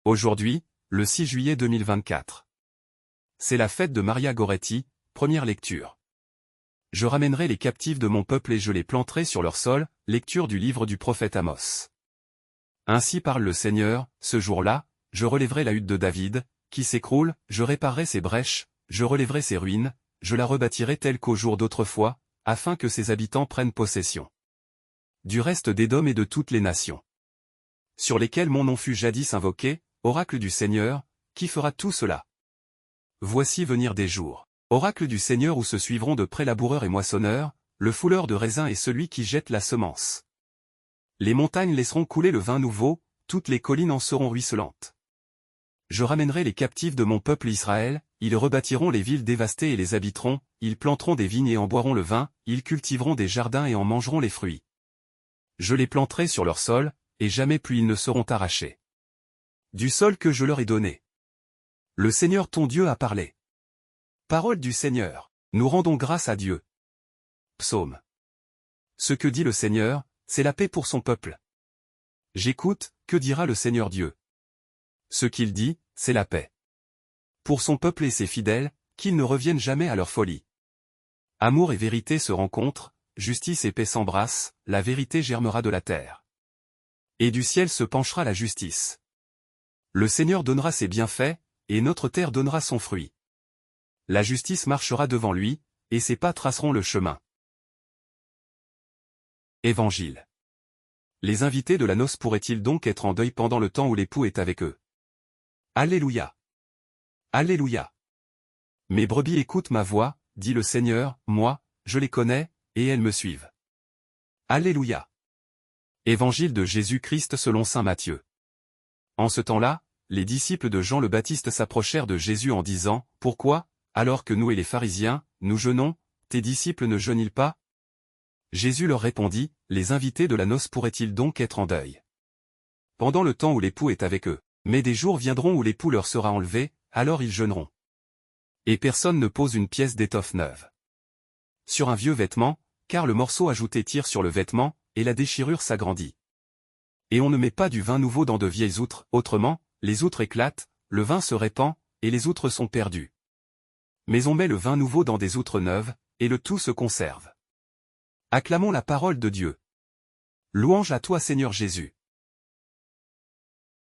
Aujourd'hui, le 6 juillet 2024. C'est la fête de Maria Goretti, première lecture. Je ramènerai les captifs de mon peuple et je les planterai sur leur sol, lecture du livre du prophète Amos. Ainsi parle le Seigneur, ce jour-là, je relèverai la hutte de David, qui s'écroule, je réparerai ses brèches, je relèverai ses ruines, je la rebâtirai telle qu'au jour d'autrefois, afin que ses habitants prennent possession du reste d'Édom et de toutes les nations sur lesquelles mon nom fut jadis invoqué, oracle du Seigneur, qui fera tout cela. Voici venir des jours, oracle du Seigneur où se suivront de près laboureur et moissonneur, le fouleur de raisin et celui qui jette la semence. Les montagnes laisseront couler le vin nouveau, toutes les collines en seront ruisselantes. Je ramènerai les captifs de mon peuple Israël, ils rebâtiront les villes dévastées et les habiteront, ils planteront des vignes et en boiront le vin, ils cultiveront des jardins et en mangeront les fruits. Je les planterai sur leur sol, et jamais plus ils ne seront arrachés du sol que je leur ai donné. Le Seigneur ton Dieu a parlé. Parole du Seigneur, nous rendons grâce à Dieu. Psaume. Ce que dit le Seigneur, c'est la paix pour son peuple. J'écoute, que dira le Seigneur Dieu? Ce qu'il dit, c'est la paix pour son peuple et ses fidèles, qu'ils ne reviennent jamais à leur folie. Amour et vérité se rencontrent, justice et paix s'embrassent, la vérité germera de la terre. Et du ciel se penchera la justice. Le Seigneur donnera ses bienfaits, et notre terre donnera son fruit. La justice marchera devant lui, et ses pas traceront le chemin. Évangile. Les invités de la noce pourraient-ils donc être en deuil pendant le temps où l'époux est avec eux? Alléluia. Alléluia. Mes brebis écoutent ma voix, dit le Seigneur, moi, je les connais, et elles me suivent. Alléluia. Évangile de Jésus-Christ selon saint Matthieu. En ce temps-là, les disciples de Jean le Baptiste s'approchèrent de Jésus en disant, « Pourquoi, alors que nous et les pharisiens, nous jeûnons, tes disciples ne jeûnent-ils pas ?» Jésus leur répondit, « Les invités de la noce pourraient-ils donc être en deuil pendant le temps où l'époux est avec eux? Mais des jours viendront où l'époux leur sera enlevé, alors ils jeûneront. Et personne ne pose une pièce d'étoffe neuve sur un vieux vêtement, car le morceau ajouté tire sur le vêtement, et la déchirure s'agrandit. Et on ne met pas du vin nouveau dans de vieilles outres, autrement, les outres éclatent, le vin se répand, et les outres sont perdues. Mais on met le vin nouveau dans des outres neuves, et le tout se conserve. Acclamons la parole de Dieu. Louange à toi Seigneur Jésus.